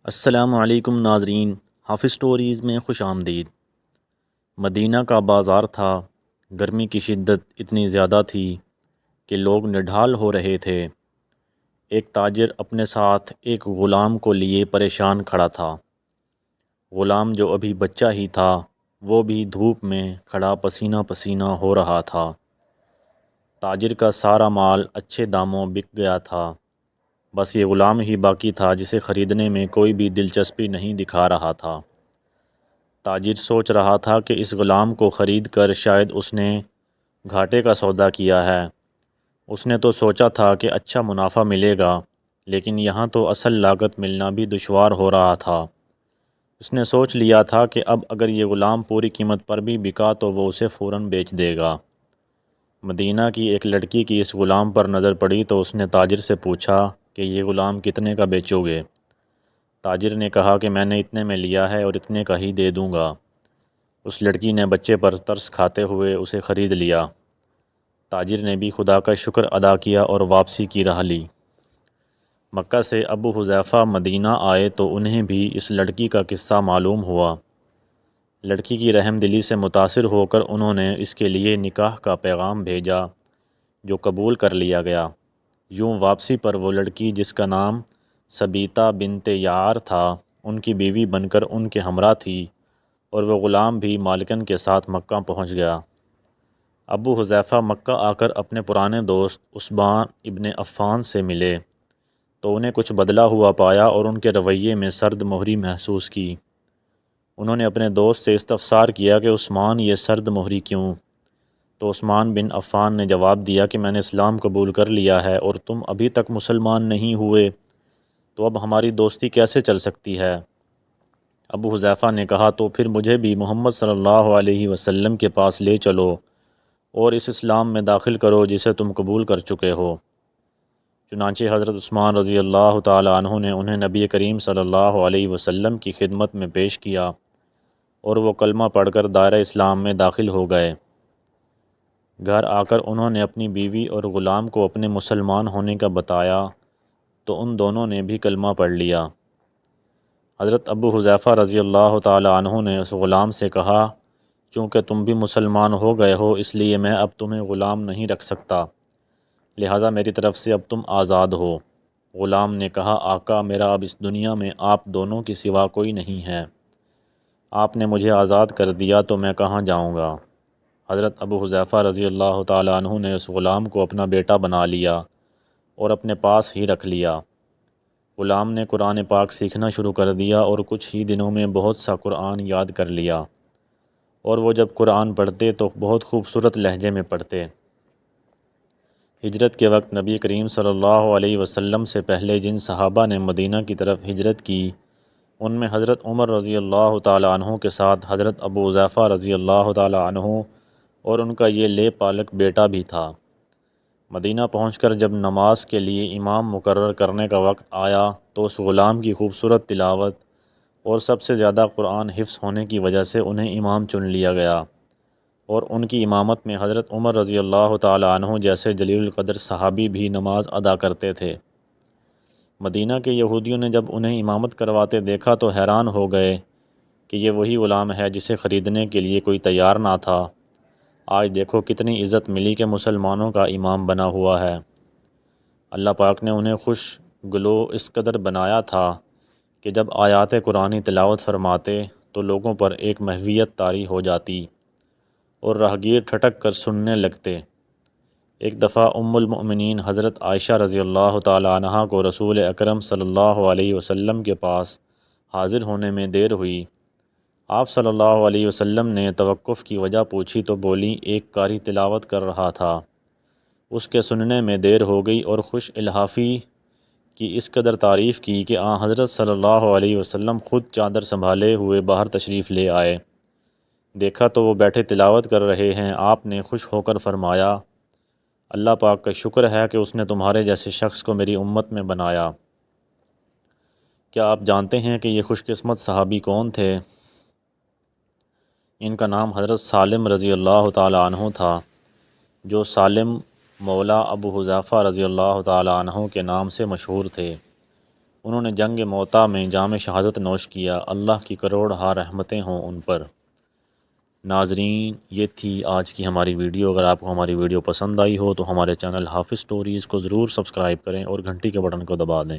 السلام علیکم ناظرین، حافظ سٹوریز میں خوش آمدید۔ مدینہ کا بازار تھا۔ گرمی کی شدت اتنی زیادہ تھی کہ لوگ نڈھال ہو رہے تھے۔ ایک تاجر اپنے ساتھ ایک غلام کو لیے پریشان کھڑا تھا۔ غلام جو ابھی بچہ ہی تھا، وہ بھی دھوپ میں کھڑا پسینہ پسینہ ہو رہا تھا۔ تاجر کا سارا مال اچھے داموں بک گیا تھا، بس یہ غلام ہی باقی تھا جسے خریدنے میں کوئی بھی دلچسپی نہیں دکھا رہا تھا۔ تاجر سوچ رہا تھا کہ اس غلام کو خرید کر شاید اس نے گھاٹے کا سودا کیا ہے۔ اس نے تو سوچا تھا کہ اچھا منافع ملے گا، لیکن یہاں تو اصل لاگت ملنا بھی دشوار ہو رہا تھا۔ اس نے سوچ لیا تھا کہ اب اگر یہ غلام پوری قیمت پر بھی بکا تو وہ اسے فوراً بیچ دے گا۔ مدینہ کی ایک لڑکی کی اس غلام پر نظر پڑی تو اس نے تاجر سے پوچھا کہ یہ غلام کتنے کا بیچو گے؟ تاجر نے کہا کہ میں نے اتنے میں لیا ہے اور اتنے کا ہی دے دوں گا۔ اس لڑکی نے بچے پر ترس کھاتے ہوئے اسے خرید لیا۔ تاجر نے بھی خدا کا شکر ادا کیا اور واپسی کی راہ لی۔ مکہ سے ابو حذیفہ مدینہ آئے تو انہیں بھی اس لڑکی کا قصہ معلوم ہوا۔ لڑکی کی رحم دلی سے متاثر ہو کر انہوں نے اس کے لیے نکاح کا پیغام بھیجا، جو قبول کر لیا گیا۔ یوں واپسی پر وہ لڑکی، جس کا نام سبیطہ بنت یعار تھا، ان کی بیوی بن کر ان کے ہمراہ تھی، اور وہ غلام بھی مالکن کے ساتھ مکہ پہنچ گیا۔ ابو حذیفہ مکہ آ کر اپنے پرانے دوست عثمان ابن عفان سے ملے تو انہیں کچھ بدلا ہوا پایا اور ان کے رویے میں سرد مہری محسوس کی۔ انہوں نے اپنے دوست سے استفسار کیا کہ عثمان، یہ سرد مہری کیوں؟ تو عثمان بن عفان نے جواب دیا کہ میں نے اسلام قبول کر لیا ہے اور تم ابھی تک مسلمان نہیں ہوئے، تو اب ہماری دوستی کیسے چل سکتی ہے؟ ابو حذیفہ نے کہا تو پھر مجھے بھی محمد صلی اللہ علیہ وسلم کے پاس لے چلو اور اس اسلام میں داخل کرو جسے تم قبول کر چکے ہو۔ چنانچہ حضرت عثمان رضی اللہ تعالی عنہ نے انہیں نبی کریم صلی اللہ علیہ وسلم کی خدمت میں پیش کیا اور وہ کلمہ پڑھ کر دائرہ اسلام میں داخل ہو گئے۔ گھر آ کر انہوں نے اپنی بیوی اور غلام کو اپنے مسلمان ہونے کا بتایا تو ان دونوں نے بھی کلمہ پڑھ لیا۔ حضرت ابو حذیفہ رضی اللہ تعالی عنہ نے اس غلام سے کہا، چونکہ تم بھی مسلمان ہو گئے ہو اس لیے میں اب تمہیں غلام نہیں رکھ سکتا، لہٰذا میری طرف سے اب تم آزاد ہو۔ غلام نے کہا، آقا، میرا اب اس دنیا میں آپ دونوں کے سوا کوئی نہیں ہے، آپ نے مجھے آزاد کر دیا تو میں کہاں جاؤں گا؟ حضرت ابو حذیفہ رضی اللہ تعالی عنہ نے اس غلام کو اپنا بیٹا بنا لیا اور اپنے پاس ہی رکھ لیا۔ غلام نے قرآن پاک سیکھنا شروع کر دیا اور کچھ ہی دنوں میں بہت سا قرآن یاد کر لیا، اور وہ جب قرآن پڑھتے تو بہت خوبصورت لہجے میں پڑھتے۔ ہجرت کے وقت نبی کریم صلی اللہ علیہ وسلم سے پہلے جن صحابہ نے مدینہ کی طرف ہجرت کی، ان میں حضرت عمر رضی اللہ تعالی عنہ کے ساتھ حضرت ابو حذیفہ رضی اللہ تعالی عنہ اور ان کا یہ لے پالک بیٹا بھی تھا۔ مدینہ پہنچ کر جب نماز کے لیے امام مقرر کرنے کا وقت آیا تو اس غلام کی خوبصورت تلاوت اور سب سے زیادہ قرآن حفظ ہونے کی وجہ سے انہیں امام چن لیا گیا، اور ان کی امامت میں حضرت عمر رضی اللہ تعالی عنہ جیسے جلیل القدر صحابی بھی نماز ادا کرتے تھے۔ مدینہ کے یہودیوں نے جب انہیں امامت کرواتے دیکھا تو حیران ہو گئے کہ یہ وہی غلام ہے جسے خریدنے کے لیے کوئی تیار نہ تھا۔ آج دیکھو کتنی عزت ملی کہ مسلمانوں کا امام بنا ہوا ہے۔ اللہ پاک نے انہیں خوش گلو اس قدر بنایا تھا کہ جب آیات قرآنی تلاوت فرماتے تو لوگوں پر ایک محویت طاری ہو جاتی اور راہگیر ٹھٹک کر سننے لگتے۔ ایک دفعہ ام المؤمنین حضرت عائشہ رضی اللہ تعالی عنہا کو رسول اکرم صلی اللہ علیہ وسلم کے پاس حاضر ہونے میں دیر ہوئی۔ آپ صلی اللہ علیہ وسلم نے توقف کی وجہ پوچھی تو بولی، ایک قاری تلاوت کر رہا تھا، اس کے سننے میں دیر ہو گئی، اور خوش الحافی کی اس قدر تعریف کی کہ حضرت صلی اللہ علیہ وسلم خود چادر سنبھالے ہوئے باہر تشریف لے آئے۔ دیکھا تو وہ بیٹھے تلاوت کر رہے ہیں۔ آپ نے خوش ہو کر فرمایا، اللہ پاک کا شکر ہے کہ اس نے تمہارے جیسے شخص کو میری امت میں بنایا۔ کیا آپ جانتے ہیں کہ یہ خوش قسمت صحابی کون تھے؟ ان کا نام حضرت سالم رضی اللہ تعالی عنہ تھا، جو سالم مولا ابو حذیفہ رضی اللہ تعالی عنہ کے نام سے مشہور تھے۔ انہوں نے جنگ موتا میں جام شہادت نوش کیا، اللہ کی کروڑ ہا رحمتیں ہوں ان پر۔ ناظرین، یہ تھی آج کی ہماری ویڈیو۔ اگر آپ کو ہماری ویڈیو پسند آئی ہو تو ہمارے چینل حافظ سٹوریز کو ضرور سبسکرائب کریں اور گھنٹی کے بٹن کو دبا دیں۔